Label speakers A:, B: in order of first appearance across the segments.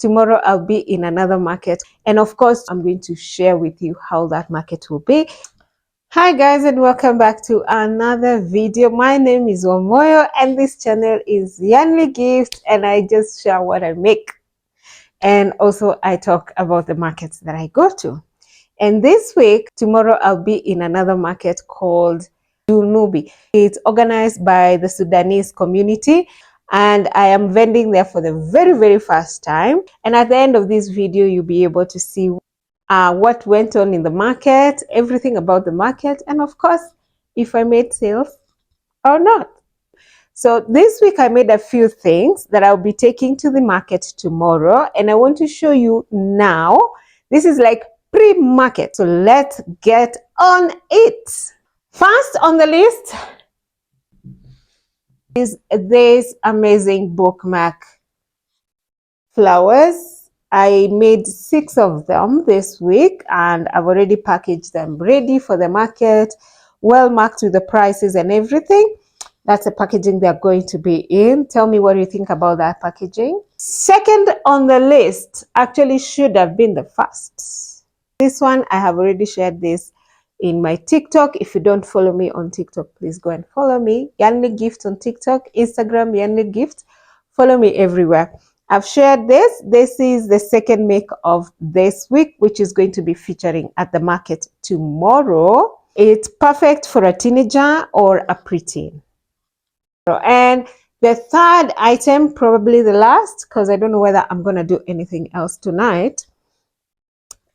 A: Tomorrow I'll be in another market, and of course I'm going to share with you how that market will be. Hi guys, and welcome back to another video. My name is Omoyo and this channel is Yanli Gift, and I just share what I make, and also I talk about the markets that I go to. And this week, tomorrow I'll be in another market called Junubi. It's organized by the Sudanese community, and I am vending there for the very first time. And at the end of this video, you'll be able to see what went on in the market, everything about the market, and of course, if I made sales or not. So this week I made a few things that I'll be taking to the market tomorrow, and I want to show you now. This is like pre-market, so let's get on it. First on the list is this amazing bookmark flowers. I made 6 of them this week, and I've already packaged them ready for the market, well marked with the prices and everything. That's the packaging they're going to be in. Tell me what you think about that packaging. Second on the list actually should have been the first. This one, I have already shared this in my TikTok. If you don't follow me on TikTok, please go and follow me. Yanli Gift on TikTok, Instagram, Yanli Gift. Follow me everywhere. I've shared this. This is the second make of this week, which is going to be featuring at the market tomorrow. It's perfect for a teenager or a preteen. And the third item, probably the last, because I don't know whether I'm going to do anything else tonight,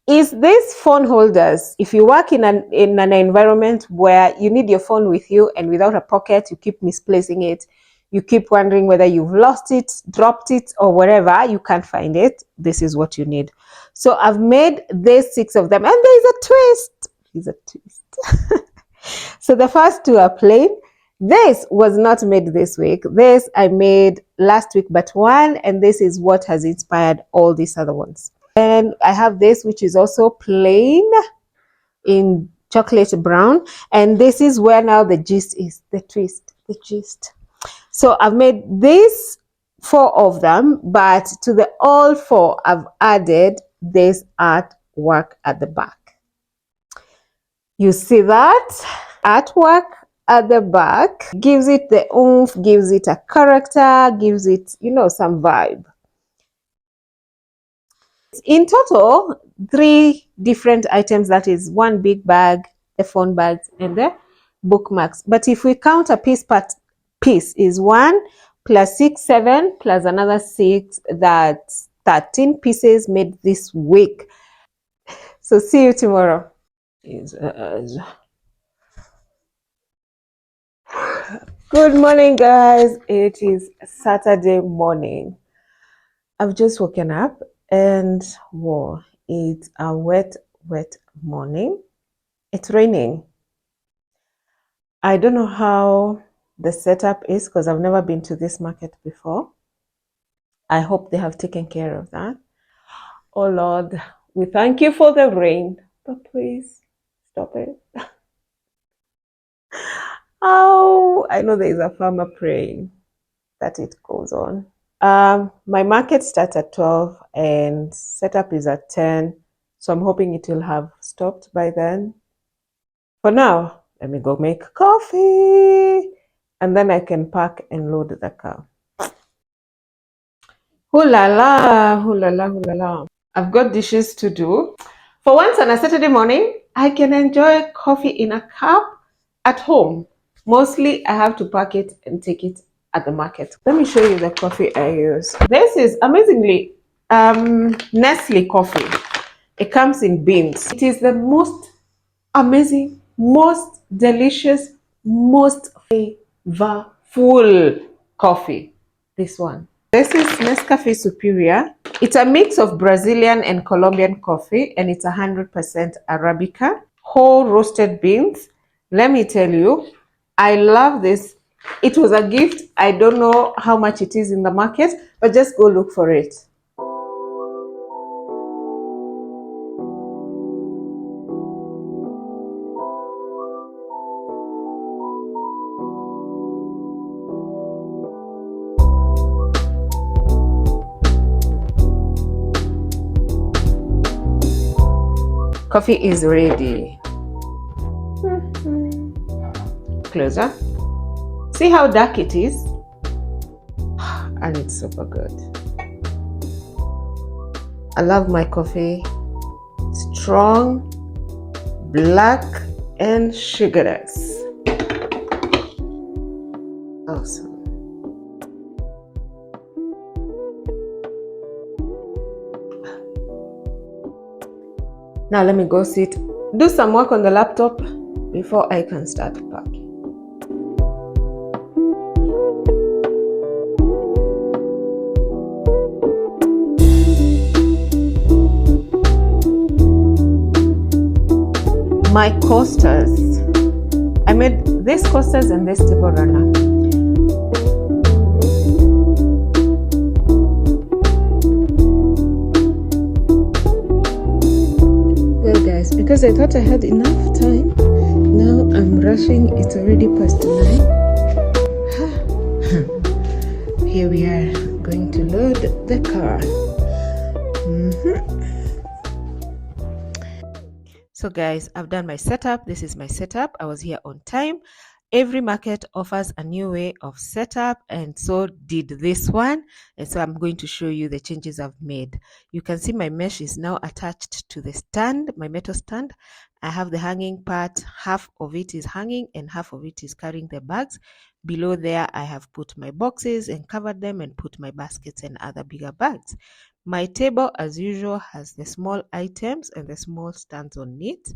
A: is these phone holders. If you work in an environment where you need your phone with you and without a pocket, you keep misplacing it, you keep wondering whether you've lost it, dropped it, or whatever, you can't find it, this is what you need. So I've made these 6 of them, and there's a twist. There's a twist. So the first 2 are plain. This was not made this week. This I made last week but one, and this is what has inspired all these other ones. And I have this, which is also plain in chocolate brown, and this is where now the gist is, the twist, the gist. So I've made these 4 of them, but to the all 4 I've added this artwork at the back. You see that artwork at the back gives it the oomph, gives it a character, gives it, you know, some vibe. In total, 3 different items, that is 1 big bag, the phone bags, and the bookmarks. But if we count a piece per piece, is 1 plus 6, 7 plus another 6, that's 13 pieces made this week. So see you tomorrow. Good morning, guys. It is Saturday morning. I've just woken up, and whoa, it's a wet morning. It's raining. I don't know how the setup is because I've never been to this market before. I hope they have taken care of that. Oh Lord, we thank you for the rain, but please stop it. Oh, I know there is a farmer praying that it goes on. My market starts at 12 and setup is at 10, so I'm hoping it will have stopped by then. For now, let me go make coffee, and then I can pack and load the car. Hoo la la, hoo la la, hoo la la. I've got dishes to do. For once on a Saturday morning, I can enjoy coffee in a cup at home. Mostly, I have to pack it and take it at the market. Let me show you the coffee I use. This is amazingly Nestle coffee. It comes in beans. It is the most amazing, most delicious, most flavorful coffee. This one. This is Nescafe Superior. It's a mix of Brazilian and Colombian coffee, and it's 100% Arabica, whole roasted beans. Let me tell you, I love this. It was a gift. I don't know how much it is in the market, but just go look for it. Coffee is ready. Closer. See how dark it is? And it's super good. I love my coffee strong, black, and sugarless. Awesome. Now let me go do some work on the laptop before I can start packing. My coasters. I made this coasters and this table runner. Well guys, because I thought I had enough time, now I'm rushing. It's already past 9. Here we are going to load the car. So guys, I've done my setup. This is my setup. I was here on time. Every market offers a new way of setup, and so did this one. And so I'm going to show you the changes I've made. You can see my mesh is now attached to the stand, my metal stand. I have the hanging part. Half of it is hanging and half of it is carrying the bags. Below there, I have put my boxes and covered them and put my baskets and other bigger bags. My table, as usual, has the small items and the small stands on it.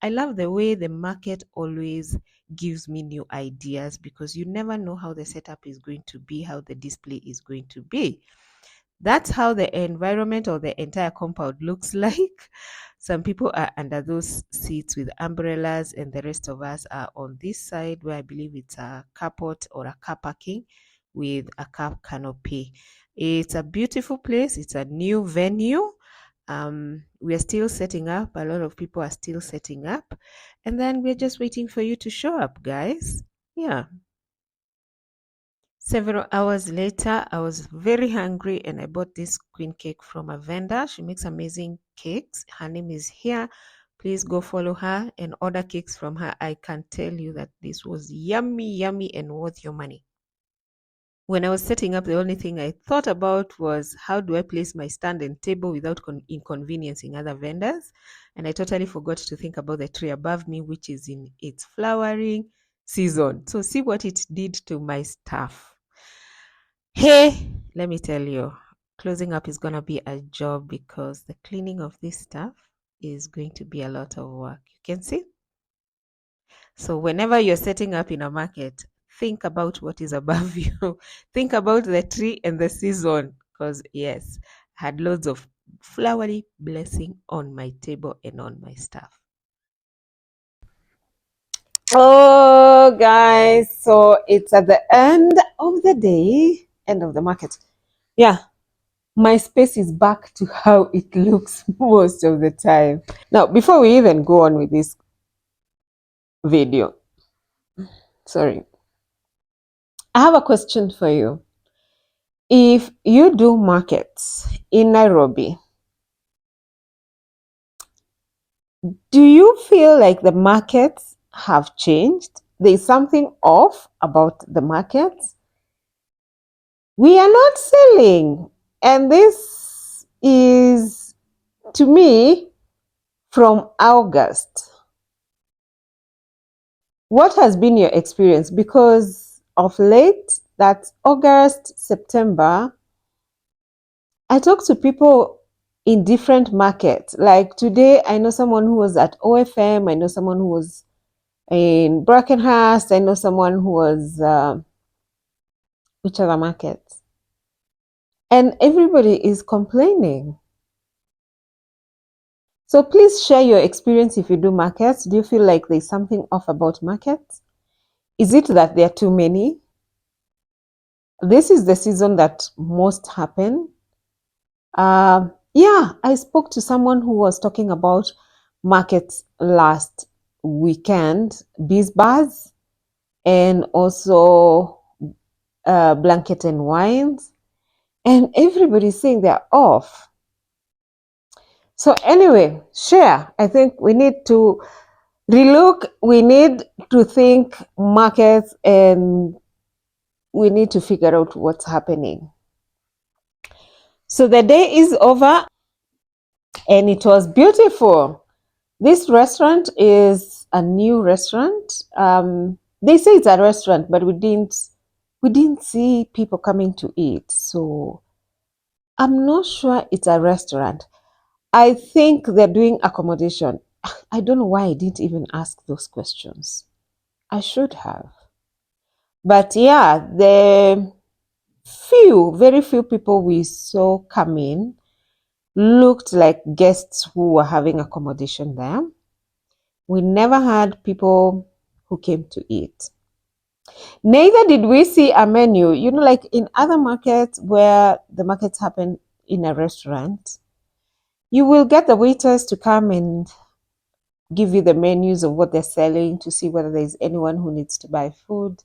A: I love the way the market always gives me new ideas, because you never know how the setup is going to be, how the display is going to be. That's how the environment or the entire compound looks like. Some people are under those seats with umbrellas, and the rest of us are on this side where I believe it's a carport or a car parking with a car canopy. It's a beautiful place. It's a new venue. We are still setting up. A lot of people are still setting up. And then we're just waiting for you to show up, guys. Yeah. Several hours later, I was very hungry and I bought this queen cake from a vendor. She makes amazing cakes. Her name is here. Please go follow her and order cakes from her. I can tell you that this was yummy, yummy and worth your money. When I was setting up, the only thing I thought about was how do I place my stand and table without inconveniencing other vendors? And I totally forgot to think about the tree above me, which is in its flowering season. So see what it did to my stuff. Hey, let me tell you, closing up is going to be a job, because the cleaning of this stuff is going to be a lot of work. You can see. So whenever you're setting up in a market, think about what is above you. Think about the tree and the season, because yes, I had loads of flowery blessing on my table and on my stuff. Oh, guys, so it's at the end of the day, end of the market. Yeah, my space is back to how it looks most of the time. Now, before we even go on with this video, sorry, I have a question for you. If you do markets in Nairobi, do you feel like the markets have changed? There's something off about the markets? We are not selling. And this is, to me, from August. What has been your experience? Because of late, that's August, September, I talk to people in different markets. Like today, I know someone who was at OFM. I know someone who was in Brackenhurst. I know someone who was, which other markets? And everybody is complaining. So please share your experience if you do markets. Do you feel like there's something off about markets? Is it that there are too many? This is the season that most happen. Yeah, I spoke to someone who was talking about markets last weekend, Bees Bars, and also Blanket and Wines, and everybody's saying they're off. So anyway, share. I think we need to relook, we need to think markets, and we need to figure out what's happening. So the day is over and it was beautiful. This restaurant is a new restaurant. They say it's a restaurant, but we didn't see people coming to eat. So I'm not sure it's a restaurant. I think they're doing accommodation. I don't know why I didn't even ask those questions. I should have. But yeah, the very few people we saw come in looked like guests who were having accommodation there. We never had people who came to eat. Neither did we see a menu. Like in other markets where the markets happen in a restaurant, you will get the waiters to come and give you the menus of what they're selling to see whether there's anyone who needs to buy food.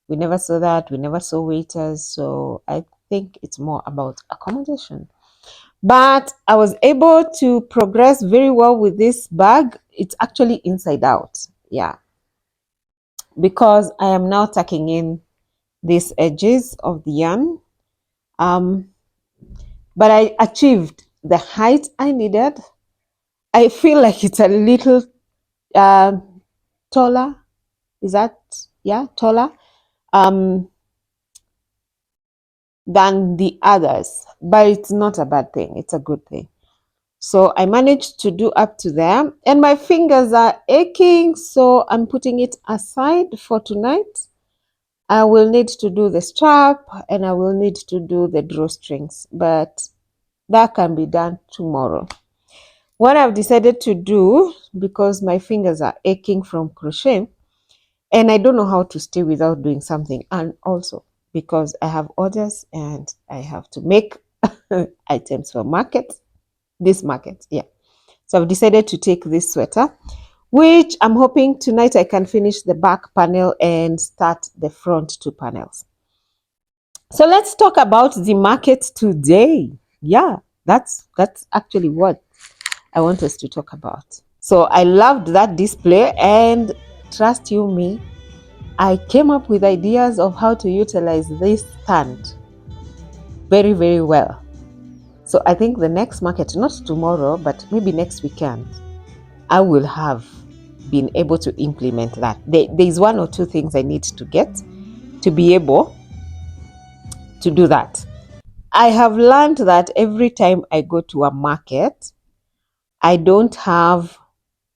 A: We never saw that. We never saw waiters. So I think it's more about accommodation. But I was able to progress very well with this bag. It's actually inside out. Yeah. Because I am now tucking in these edges of the yarn. But I achieved the height I needed. I feel like it's a little uh, taller. Is that, yeah, taller than the others. But it's not a bad thing. It's a good thing. So I managed to do up to there. And my fingers are aching. So I'm putting it aside for tonight. I will need to do the strap and I will need to do the drawstrings. But that can be done tomorrow. What I've decided to do, because my fingers are aching from crochet and I don't know how to stay without doing something, and also because I have orders and I have to make items for this market, yeah. So I've decided to take this sweater, which I'm hoping tonight I can finish the back panel and start the front two panels. So let's talk about the market today. Yeah, that's actually what I want us to talk about. So I loved that display, and trust you me, I came up with ideas of how to utilize this stand very, very well. So I think the next market, not tomorrow, but maybe next weekend, I will have been able to implement that. There's one or two things I need to get to be able to do that. I have learned that every time I go to a market, I don't have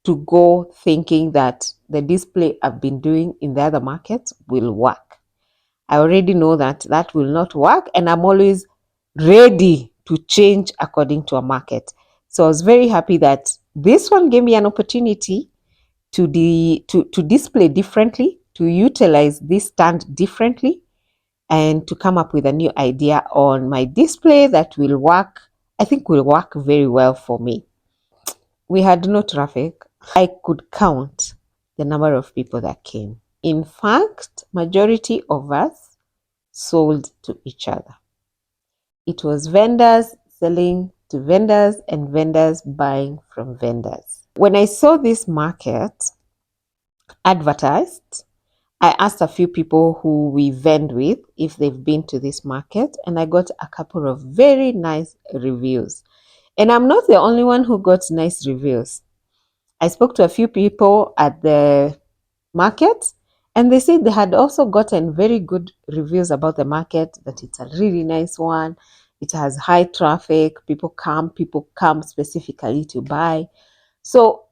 A: to go thinking that the display I've been doing in the other markets will work. I already know that that will not work, and I'm always ready to change according to a market. So I was very happy that this one gave me an opportunity to display differently, to utilize this stand differently, and to come up with a new idea on my display that will work, I think will work very well for me. We had no traffic. I could count the number of people that came. In fact, majority of us sold to each other. It was vendors selling to vendors and vendors buying from vendors. When I saw this market advertised, I asked a few people who we vend with if they've been to this market, and I got a couple of very nice reviews. And I'm not the only one who got nice reviews. I spoke to a few people at the market, and they said they had also gotten very good reviews about the market, that it's a really nice one. It has high traffic. People come specifically to buy. So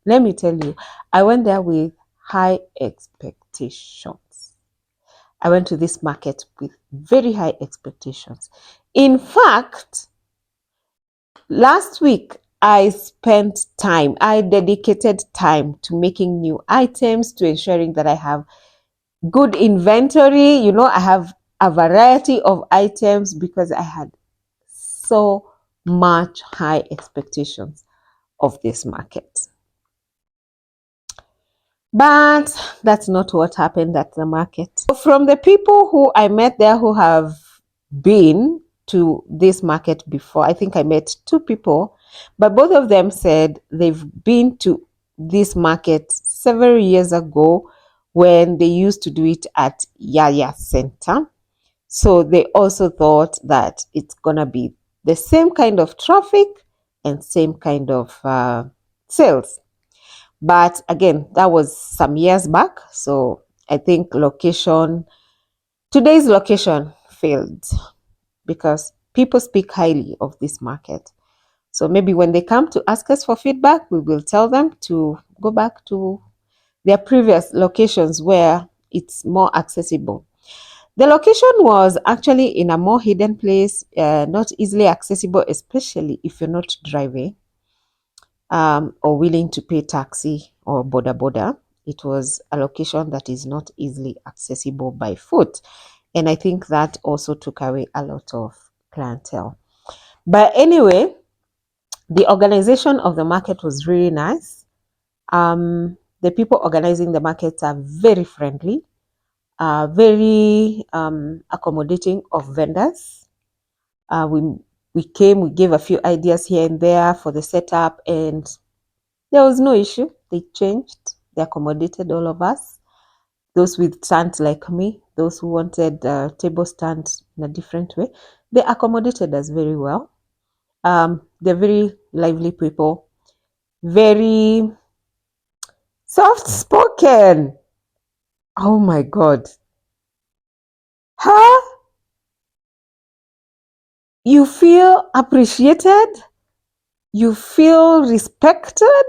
A: let me tell you, I went there with high expectations. I went to this market with very high expectations. In fact, last week, I dedicated time to making new items, to ensuring that I have good inventory. I have a variety of items because I had so much high expectations of this market. But that's not what happened at the market. From the people who I met there who have been to this market before, I think I met two people, But both of them said they've been to this market several years ago when they used to do it at Yaya Center. So they also thought that it's going to be the same kind of traffic and same kind of sales. But again, that was some years back. So I think today's location failed because people speak highly of this market. So maybe when they come to ask us for feedback, we will tell them to go back to their previous locations where it's more accessible. The location was actually in a more hidden place, not easily accessible, especially if you're not driving or willing to pay taxi or boda. It was a location that is not easily accessible by foot. And I think that also took away a lot of clientele. But anyway, the organization of the market was really nice. The people organizing the markets are very friendly, very accommodating of vendors. We came, we gave a few ideas here and there for the setup, and there was no issue. They changed, they accommodated all of us. Those with stands like me, those who wanted table stands in a different way, they accommodated us very well. They're very lively people, very soft spoken. Oh my God. Huh? You feel appreciated? You feel respected?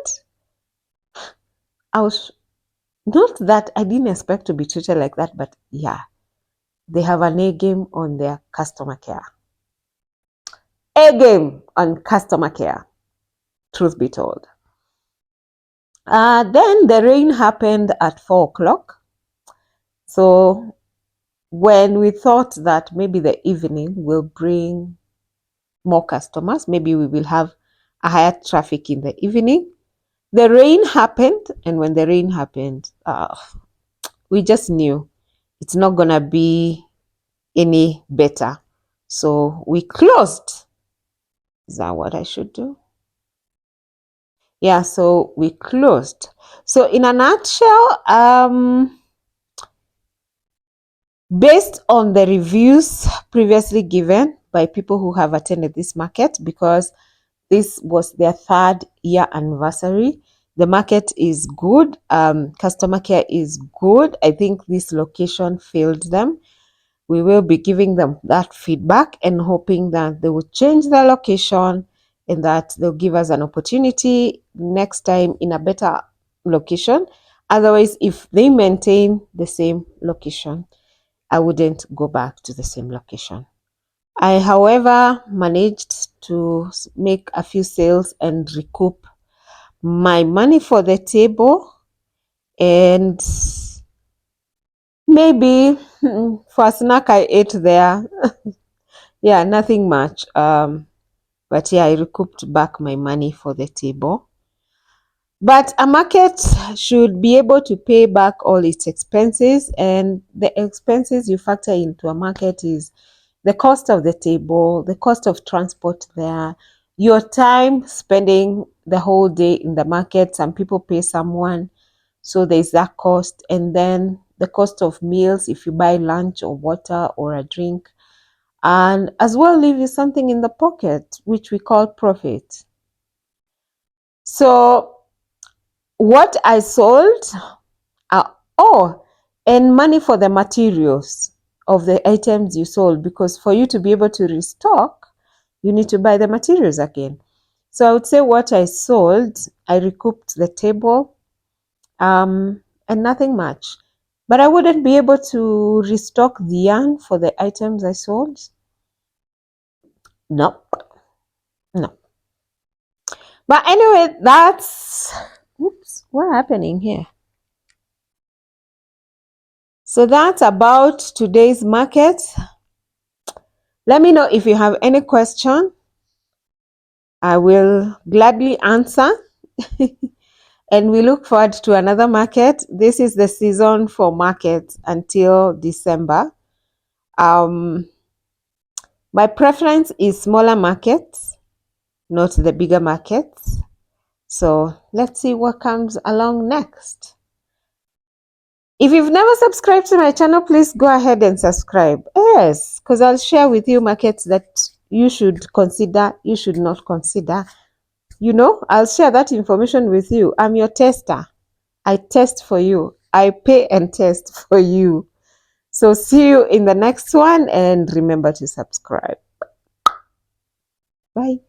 A: I was not that I didn't expect to be treated like that, but yeah, they have an A game on their customer care. A game on customer care, truth be told. Then the rain happened at 4 o'clock. So when we thought that maybe the evening will bring more customers, maybe we will have a higher traffic in the evening, the rain happened. And when the rain happened, we just knew it's not going to be any better. So we closed. Is that what I should do? Yeah, so we closed. So in a nutshell, based on the reviews previously given by people who have attended this market, because this was their 3rd year anniversary, the market is good. Customer care is good. I think this location failed them. We will be giving them that feedback and hoping that they will change their location and that they'll give us an opportunity next time in a better location. Otherwise, if they maintain the same location, I wouldn't go back to the same location. I, however, managed to make a few sales and recoup my money for the table, and maybe for a snack I ate there. Yeah, nothing much. But yeah, I recouped back my money for the table. But a market should be able to pay back all its expenses, and the expenses you factor into a market is the cost of the table, the cost of transport there, your time spending the whole day in the market. Some people pay someone, so there's that cost. And then the cost of meals, if you buy lunch or water or a drink, and as well leave you something in the pocket, which we call profit. So what I sold, and money for the materials of the items you sold, because for you to be able to restock, you need to buy the materials again. So I would say what I sold, I recouped the table, and nothing much. But I wouldn't be able to restock the yarn for the items I sold. No. But anyway, what's happening here? So that's about today's market. Let me know if you have any question. I will gladly answer. And we look forward to another market. This is the season for markets until December. My preference is smaller markets. not the bigger markets. So let's see what comes along next. If you've never subscribed to my channel, please go ahead and subscribe. Yes, because I'll share with you markets that you should consider, you should not consider. You know, I'll share that information with you. I'm your tester. I test for you. I pay and test for you. So see you in the next one, and remember to subscribe. Bye.